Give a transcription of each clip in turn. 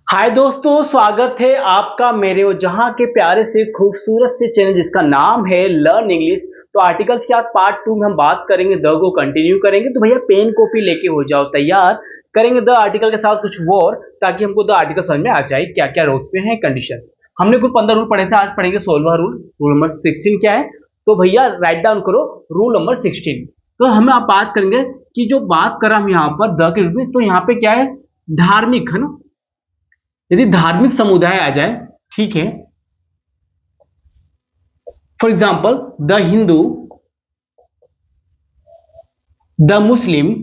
हाय दोस्तों, स्वागत है आपका मेरे और जहां के प्यारे से खूबसूरत से चैनल जिसका नाम है लर्न इंग्लिश। तो आर्टिकल्स के आज पार्ट 2 में हम बात करेंगे, द को कंटिन्यू करेंगे। तो भैया पेन कॉपी लेके हो जाओ तैयार। करेंगे द आर्टिकल के साथ कुछ और, ताकि हमको द आर्टिकल समझ में आ जाए क्या क्या रूल्स में है, कंडीशन। हमने कुल 15 रूल पढ़े थे, आज पढ़ेंगे 16वां रूल। रूल नंबर 16 क्या है? तो भैया राइट डाउन करो रूल नंबर 16। तो हम आप बात करेंगे कि जो बात करा हम यहाँ पर द के रूप में, तो यहाँ पे क्या है? धार्मिक है ना। यदि धार्मिक समुदाय आ जाए, ठीक है, for example the Hindu, the Muslim,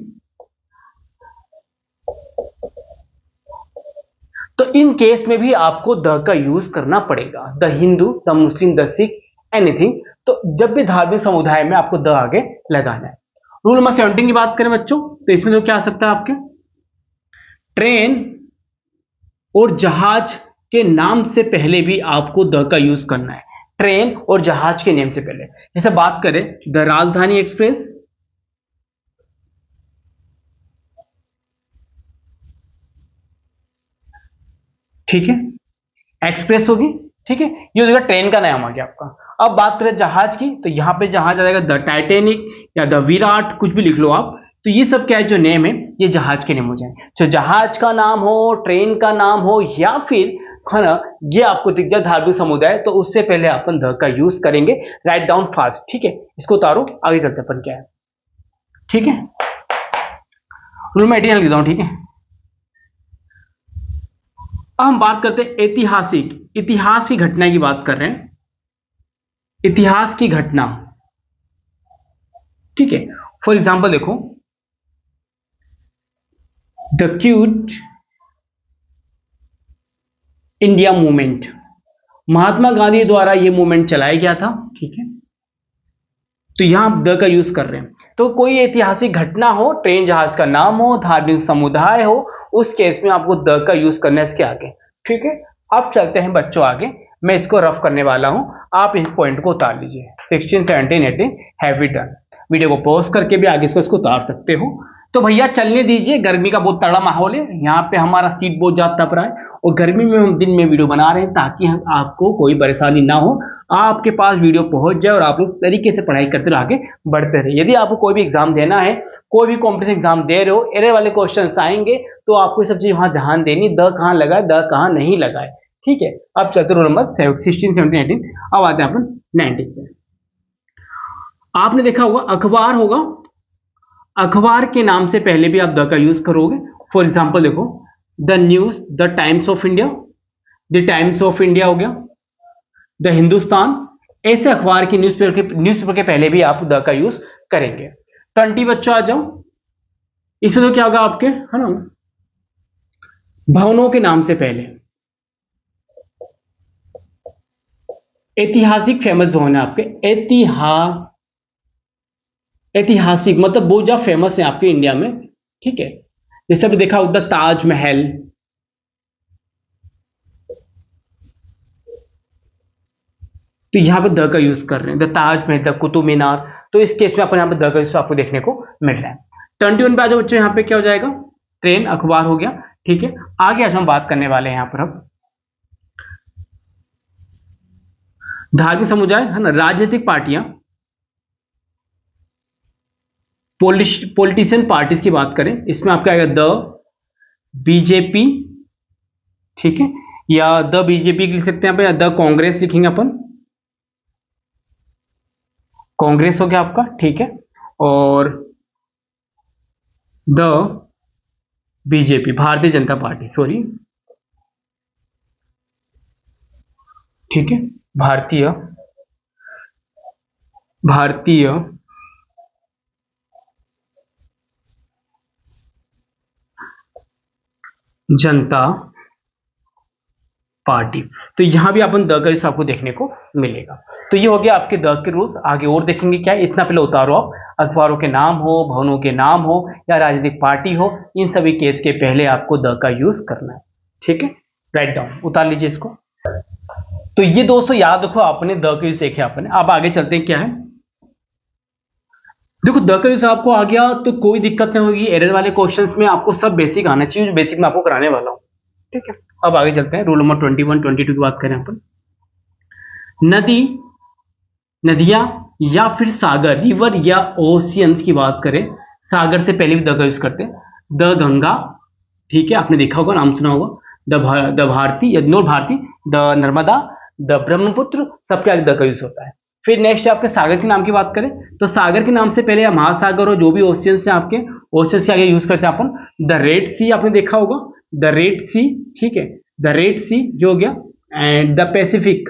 तो इन केस में भी आपको द का यूज करना पड़ेगा। The Hindu, the Muslim, the Sikh, anything. तो जब भी धार्मिक समुदाय में आपको द आगे लगाना है। रूल नंबर 17 की बात करें बच्चों, तो इसमें तो क्या आ सकता है आपके? ट्रेन और जहाज के नाम से पहले भी आपको द का यूज करना है। ट्रेन और जहाज के नेम से पहले। जैसे बात करें द राजधानी एक्सप्रेस, ठीक है, एक्सप्रेस होगी, ठीक है, ये हो जाएगा ट्रेन का नाम आ गया आपका। अब बात करें जहाज की, तो यहां पे जहाज आ जाएगा द टाइटेनिक या द विराट, कुछ भी लिख लो आप। तो ये सब क्या है, जो नेम है ये जहाज के नेम हो जाए। तो जहाज का नाम हो, ट्रेन का नाम हो, या फिर है ना, ये आपको दिख जाए धार्मिक समुदाय, तो उससे पहले अपन द का यूज करेंगे। राइट डाउन फास्ट, ठीक है, इसको उतारो, आगे चलते अपन क्या है, ठीक है। रूल में 18 लिख देता हूं, ठीक है। अब हम बात करते हैं ऐतिहासिक, इतिहास की घटना की बात कर रहे हैं। इतिहास की घटना, ठीक है। फॉर एग्जाम्पल देखो, the quit India movement, Mahatma Gandhi द्वारा यह मूवमेंट चलाया गया था, ठीक है। तो यहां आप द का यूज कर रहे हैं। तो कोई ऐतिहासिक घटना हो, ट्रेन जहाज का नाम हो, धार्मिक समुदाय हो, उस केस में आपको द का यूज करना है इसके आगे, ठीक है। अब चलते हैं बच्चों आगे, मैं इसको रफ करने वाला हूं, आप इस पॉइंट को उतार लीजिए। 16, 17, 18 हैव वी डन। वीडियो को पॉज करके भी आगे इसको उतार सकते हो। तो भैया चलने दीजिए, गर्मी का बहुत तगड़ा माहौल है यहाँ पे, हमारा सीट बहुत ज्यादा तप रहा है, और गर्मी में हम दिन में वीडियो बना रहे हैं ताकि आपको कोई परेशानी ना हो, आपके पास वीडियो पहुंच जाए और आप लोग तरीके से पढ़ाई करते रहो, आगे बढ़ते रहे। यदि आपको कोई भी एग्जाम देना है, कोई भी कॉम्पिटिशन एग्जाम दे रहे हो, एरर वाले क्वेश्चन आएंगे, तो आपको ये सब चीज वहां ध्यान देनी, द कहां लगाए, द कहां नहीं लगाए, ठीक है। अब चलते रूल नंबर 16, 17, 18। अब आते हैं अपन 19 पे। आपने देखा होगा अखबार होगा, अखबार के नाम से पहले भी आप द का यूज करोगे। फॉर एग्जाम्पल देखो, the news, the times of India, the times of India हो गया, द हिंदुस्तान। ऐसे अखबार की न्यूज़पेपर के पहले भी आप द का यूज करेंगे। 20 बच्चों आ जाओ, इसमें तो क्या होगा आपके, है ना, भवनों के नाम से पहले। ऐतिहासिक फेमस भवन है आपके, ऐतिहासिक मतलब बहुत ज्यादा फेमस है आपके इंडिया में, ठीक है। जैसे अभी देखा होगा ताजमहल, तो यहां पे द का यूज कर रहे हैं, द ताजमहल, द कुतुब मीनार। तो इस केस में अपन यहाँ पे द का यूज आपको देखने को मिल रहा है। 21 पे आ जाओ बच्चों, यहाँ पे क्या हो जाएगा, ट्रेन, अखबार हो गया, ठीक है। आगे आज हम बात करने वाले हैं यहाँ पर अब धार्मिक समुदाय, है ना, राजनीतिक पार्टियां, पॉलिटिशियन पार्टीज की बात करें, इसमें आपका आएगा द बीजेपी, ठीक है, या द बीजेपी लिख सकते हैं, या द कांग्रेस लिखेंगे अपन, कांग्रेस हो गया आपका, ठीक है। और the BJP, Bharatiya Janata party, sorry, ठीक है, भारतीय भारतीय जनता पार्टी। तो यहां भी अपन द का यूज आपको देखने को मिलेगा। तो ये हो गया आपके द के रूल्स। आगे और देखेंगे क्या है, इतना पहले उतारो आप। अखबारों के नाम हो, भवनों के नाम हो, या राजनीतिक पार्टी हो, इन सभी केस के पहले आपको द का यूज करना है, ठीक है। राइट डाउन, उतार लीजिए इसको। तो ये दोस्तों याद रखो, आपने द का यूज सीखे आपने। अब आगे चलते हैं क्या है, देखो द का यूज आपको आ गया तो कोई दिक्कत नहीं होगी। एरर वाले क्वेश्चंस में आपको सब बेसिक आना चाहिए, जो बेसिक में आपको कराने वाला हूं, ठीक है, अब आगे चलते हैं, रूल नंबर 21 22 की बात करें अपन। नदी, नदियां या फिर सागर, रिवर या ओशियंस की बात करें, सागर से पहले भी द का यूज करते हैं। द गंगा, ठीक है, आपने देखा होगा, नाम सुना होगा। द भारती या not Bharati, the Narmada, the Brahmaputra, सबके आगे द का यूज होता है। फिर नेक्स्ट आपके सागर के नाम की बात करें तो सागर के नाम से पहले या महासागर और जो भी ओशियंस हैं आपके, ओशियंस के आगे यूज करते हैं अपन द रेड सी, आपने देखा होगा द रेड सी, ठीक है, द रेड सी जो हो गया, एंड द पैसिफिक,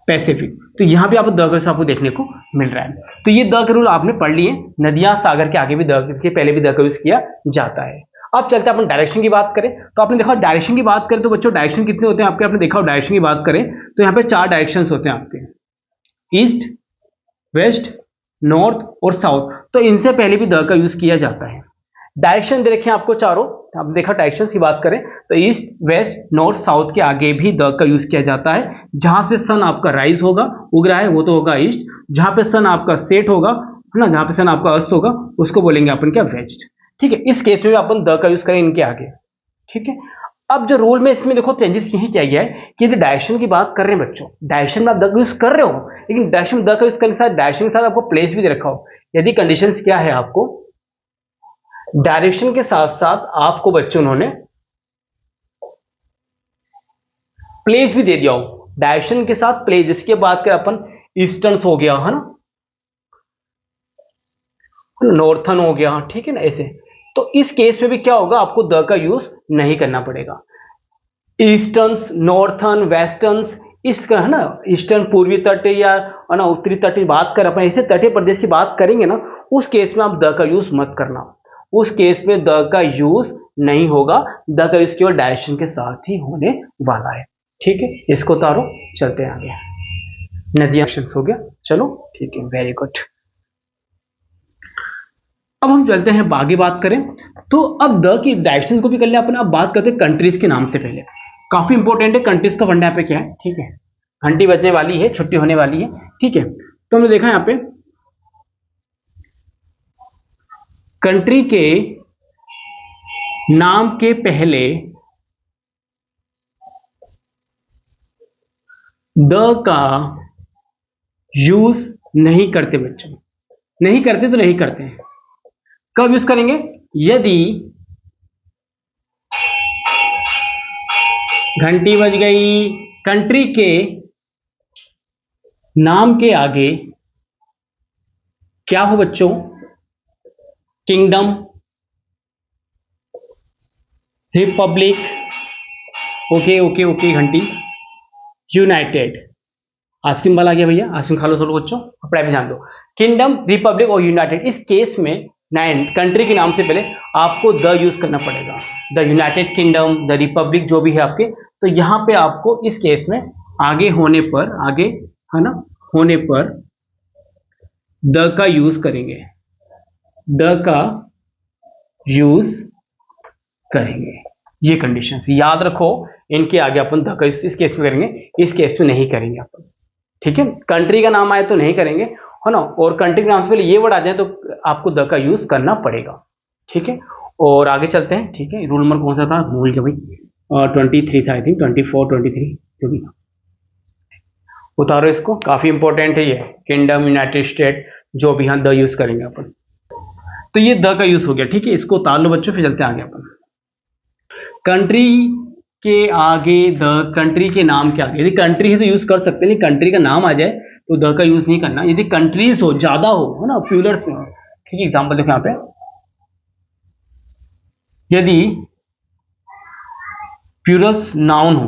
पैसिफिक। तो यहां भी आपको द का आपको देखने को मिल रहा है। तो ये द के रूल आपने पढ़ लिए, नदियां सागर के आगे भी द के पहले भी द का यूज किया जाता है। अब चलते हैं अपन डायरेक्शन की बात करें तो आपने देखा डायरेक्शन की बात करें तो बच्चों डायरेक्शन कितने होते हैं आपके, आपने देखा डायरेक्शन की बात करें तो यहाँ पे 4 डायरेक्शंस होते हैं आपके, ईस्ट, वेस्ट, नॉर्थ और साउथ। तो इनसे पहले भी द का यूज किया जाता है। डायरेक्शन दे रखे हैं आपको चारों, आप देखा डायरेक्शंस की बात करें तो ईस्ट, वेस्ट, नॉर्थ, साउथ के आगे भी द का यूज किया जाता है। जहां से सन आपका राइज होगा, उग रहा है, वो तो होगा ईस्ट। जहां पे सन आपका सेट होगा, है ना, जहां पे सन आपका अस्त होगा, उसको बोलेंगे अपन क्या, वेस्ट। ठीक है, इस केस में भी अपन द का यूज करें इनके आगे। ठीक है, अब जो रूल में इसमें देखो चेंजेस यही किया गया है कि यदि डायरेक्शन की बात कर रहे हैं बच्चों, डायरेक्शन में आप द का यूज कर रहे हो, लेकिन डायरेक्शन में द का यूज करने के साथ डायरेक्शन के साथ आपको प्लेस भी दे रखा हो। यदि कंडीशंस क्या है, आपको डायरेक्शन के साथ साथ आपको बच्चों उन्होंने प्लेस भी दे दिया हो, डायरेक्शन के साथ प्लेस, जिसके बात करें अपन ईस्टर्न हो गया, है ना, नॉर्थन हो गया, ठीक है ना, ऐसे। तो इस केस में भी क्या होगा, आपको द का यूज नहीं करना पड़ेगा। ईस्टर्न्स, नॉर्थन, वेस्टर्न्स, इसका है ना, ईस्टर्न पूर्वी तट या है ना उत्तरी तट की बात कर, अपन ऐसे तटीय प्रदेश की बात करेंगे ना, उस केस में आप द का यूज मत करना। उस केस में द का यूज नहीं होगा, द का यूज केवल डायरेक्शन के साथ ही होने वाला है। ठीक है, इसको उतारो, चलते हैं आगे। नदियां हो गया, चलो ठीक है, वेरी गुड। अब हम चलते हैं आगे बात करें तो अब द की डायरेक्शन को भी कर लिया अपन। अब बात करते हैं कंट्रीज के नाम से पहले, काफी इंपॉर्टेंट है कंट्रीज का फंडा पे क्या है। ठीक है, घंटी बजने वाली है, छुट्टी होने वाली है। ठीक है, तो हमने देखा यहां पे कंट्री के नाम के पहले द का यूज नहीं करते बच्चों, नहीं करते तो नहीं करते हैं। कब यूज करेंगे, यदि घंटी बज गई, कंट्री के नाम के आगे क्या हो बच्चों, kingdom, Republic, okay okay okay घंटी, यूनाइटेड। आइसक्रीम वाला आ गया भैया, आइसक्रीम खा लो थोड़ा बच्चों, पढ़ाई में ध्यान दो। किंगडम, रिपब्लिक और यूनाइटेड, इस केस में कंट्री के नाम से पहले आपको द यूज करना पड़ेगा। The United kingdom, the Republic, जो भी है आपके, तो यहां पे आपको इस केस में आगे होने पर, आगे है ना होने पर द का यूज करेंगे, द का यूज करेंगे। ये कंडीशन याद रखो, इनके आगे अपन द का इस केस में करेंगे, इस केस में नहीं करेंगे अपन। ठीक है, कंट्री का नाम आए तो नहीं करेंगे, है ना, और कंट्री के नाम से पहले ये वर्ड आ जाए तो आपको द का यूज करना पड़ेगा। ठीक है, और आगे चलते हैं। ठीक है, रूल नंबर कौन सा था, भूल गया भाई, 23 था आई थिंक, 24 23 जो भी था। उतारो इसको, काफी इंपॉर्टेंट है ये, किंगडम, यूनाइटेड स्टेट, जो भी, हाँ द यूज करेंगे अपन। तो ये द का यूज हो गया। ठीक है, इसको उतार लो बच्चों, फिर चलते हैं आगे अपन। कंट्री के आगे द, कंट्री के नाम के आगे, यदि कंट्री है तो यूज कर सकते हैं, लेकिन कंट्री का नाम आ जाए तो द का यूज नहीं करना। यदि कंट्रीज हो, ज्यादा हो, है ना, प्लूरल्स में हो। ठीक है, एग्जांपल देखो यहां पे, यदि प्लूरल्स नाउन हो,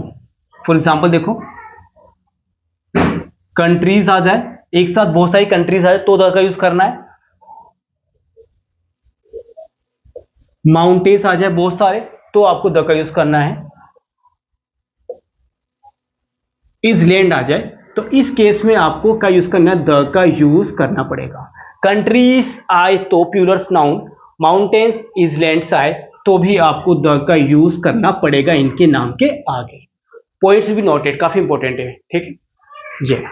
फॉर एग्जांपल देखो कंट्रीज आ जाए, एक साथ बहुत सारी कंट्रीज आ जाए तो द का यूज करना है। माउंटेन्स आ जाए बहुत सारे तो आपको द का यूज करना है। इजलैंड आ जाए तो इस केस में आपको क्या यूज करना है, द का यूज करना पड़ेगा। कंट्रीज आए तो प्लूरल्स नाउन, माउंटेन्स, इजलैंड्स आए तो भी आपको द का यूज करना पड़ेगा इनके नाम के आगे। पॉइंट्स भी नोटेड, काफी इंपॉर्टेंट है। ठीक है, ये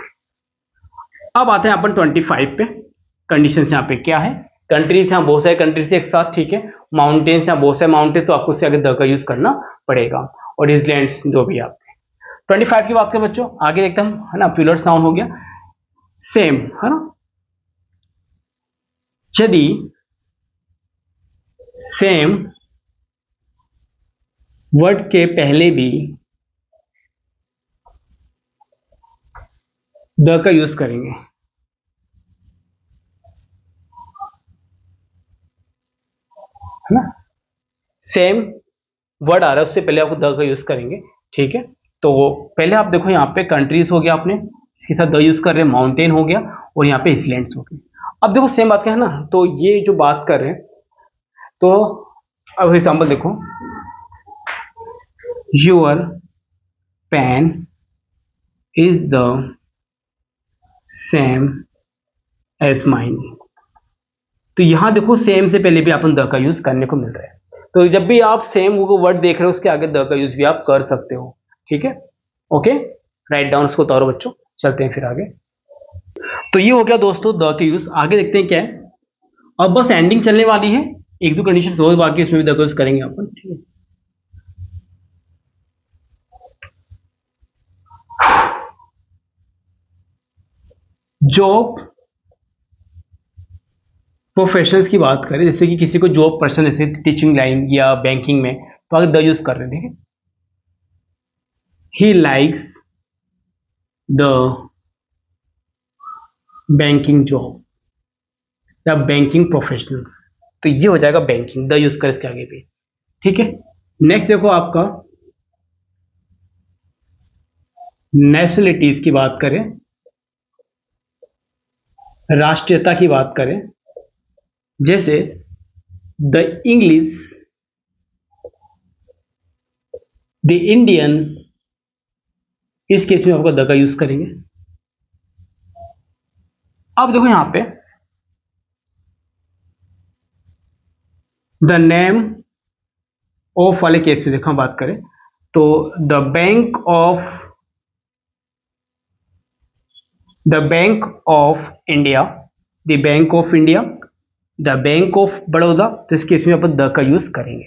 अब आते हैं अपन 25 पे। कंडीशंस यहाँ पे क्या है, कंट्रीज, यहाँ बहुत सारे कंट्रीज एक साथ, ठीक है, माउंटेन्स या बहुत से माउंटेन, तो आपको उससे आगे द का यूज करना पड़ेगा, और इसलैंड्स जो भी आप। 25 की बात करें बच्चों, आगे देखते हैं हम, है ना, प्लूरल नाउन हो गया सेम, है ना। यदि सेम वर्ड के पहले भी द का यूज करेंगे, है ना, सेम वर्ड आ रहा है उससे पहले आपको द का यूज करेंगे, ठीक है। तो पहले आप देखो यहाँ पे कंट्रीज हो गया, आपने इसके साथ द यूज कर रहे हैं, माउंटेन हो गया, और यहाँ पे इसलैंड्स हो गए। अब देखो सेम बात क्या है ना, तो ये जो बात कर रहे हैं, तो अब एग्जाम्पल देखो, your pen is the same as mine. तो यहां देखो सेम से पहले भी अपन द का यूज करने को मिल रहा है, तो जब भी आप सेम वर्ड देख रहे हो उसके आगे द का यूज भी आप कर सकते हो, ठीक है। ओके, राइट डाउन उसको उतारो बच्चों, चलते हैं फिर आगे। तो ये हो गया दोस्तों द के यूज। आगे देखते हैं क्या है, अब बस एंडिंग चलने वाली है, एक दो कंडीशन और बाकी, उसमें भी द का यूज करेंगे अपन, ठीक है। जॉब प्रोफेशनल्स की बात करें, जैसे कि किसी को जॉब पर्सन, जैसे टीचिंग लाइन या बैंकिंग में, तो आगे द यूज कर रहे हैं, he likes the banking job या बैंकिंग प्रोफेशनल्स, तो ये हो जाएगा बैंकिंग, द यूज कर इसके आगे भी, ठीक है। नेक्स्ट देखो आपका नेशनलिटीज की बात करें, राष्ट्रीयता की बात करें, जैसे द इंग्लिश, द इंडियन, इस केस में आपको द का यूज करेंगे। अब देखो यहां पे द नेम ऑफ वाले केस में देखो हम बात करें, तो the bank of India, the bank of India, the bank of Baroda, तो इस केस में अपन द का यूज करेंगे।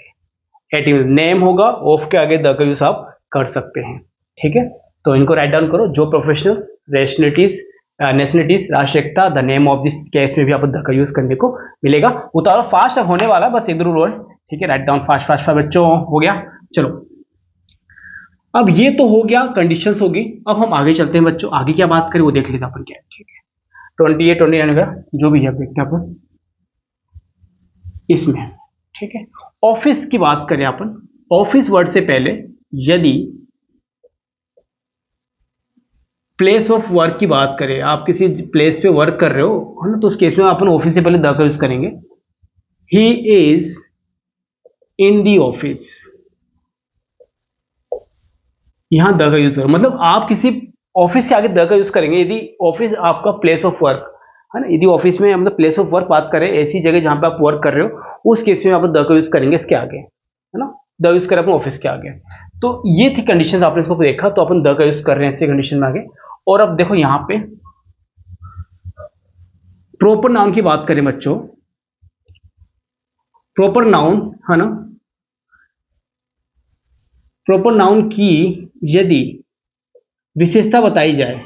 एट नेम होगा, ऑफ के आगे द का यूज आप कर सकते हैं, ठीक है। तो इनको राइट डाउन करो, जो प्रोफेशनल्स, नेशनलिटीज, राष्ट्रीयता, the name of this case में भी आप द का यूज करने को मिलेगा। उतारो फास्ट होने वाला, बस एक दो वर्ड, ठीक है, राइट डाउन फास्ट फास्ट बच्चों, हो गया। चलो, अब ये तो हो गया, कंडीशंस होगी। अब हम आगे चलते हैं बच्चों, आगे क्या बात करें वो देख लेते हैं अपन क्या है, ठीक है। 28, 29 वगैरह जो भी है, अब देखते हैं अपन इसमें, ठीक है। ऑफिस की बात करें अपन, ऑफिस वर्ड से पहले यदि प्लेस ऑफ वर्क की बात करें, आप किसी प्लेस पे वर्क कर रहे हो, है ना, तो उस केस में अपन ऑफिस से पहले द का यूज करेंगे। He is in the office, यहां द का यूज करो, मतलब आप किसी ऑफिस के आगे द का यूज करेंगे यदि ऑफिस आपका प्लेस ऑफ वर्क है ना, यदि ऑफिस में मतलब प्लेस ऑफ वर्क बात करें, ऐसी जगह जहां पे आप वर्क कर रहे हो, उस केस में आप द का यूज करेंगे इसके आगे, है ना, द यूज करें अपन ऑफिस के आगे। तो ये थी कंडीशन, आपने इसको देखा, तो अपन द का यूज कर रहे हैं ऐसे कंडीशन में आगे। और अब देखो यहां पे प्रॉपर नाउन की बात करें बच्चों, प्रॉपर नाउन, है ना, प्रॉपर नाउन की यदि विशेषता बताई जाए,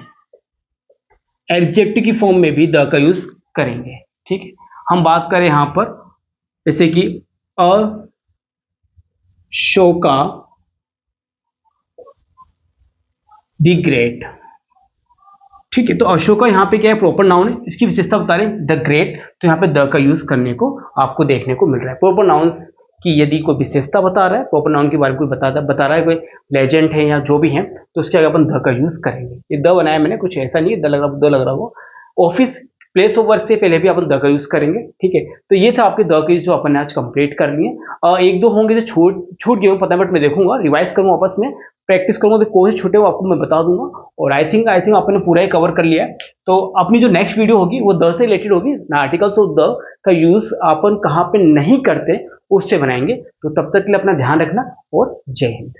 एडजेक्टिव की फॉर्म में भी द का यूज करेंगे, ठीक है। हम बात करें यहां पर जैसे कि अशोका द ग्रेट, ठीक है। तो अशोका यहाँ पे क्या है, प्रॉपर नाउन है, इसकी विशेषता बता रहे हैं द ग्रेट, तो यहाँ पे द का यूज करने को आपको देखने को मिल रहा है। प्रॉपर नाउन्स की यदि कोई विशेषता बता रहा है, प्रॉपर नाउन के बारे में कोई बता रहा है, कोई लेजेंड है या जो भी है, तो उसके आगे अपन द का यूज करेंगे। ये द बनाया मैंने, कुछ ऐसा नहीं है द लग रहा हो। ऑफिस प्लेस ऑफ वर्क से पहले भी अपन द का यूज करेंगे, ठीक है। तो ये था आपके द के जो अपन ने आज कंप्लीट कर लिए। एक दो होंगे जो छूट गए पता है, बट मैं देखूंगा, रिवाइज करूंगा आपस में, प्रैक्टिस करूंगा, तो कोई छूटे वो आपको मैं बता दूंगा। और आई थिंक आपने पूरा ही कवर कर लिया है। तो अपनी जो नेक्स्ट वीडियो होगी वो द से रिलेटेड होगी, आर्टिकल्स ऑफ द का यूज अपन कहाँ पे नहीं करते उससे बनाएंगे। तो तब तक के लिए अपना ध्यान रखना और जय हिंद।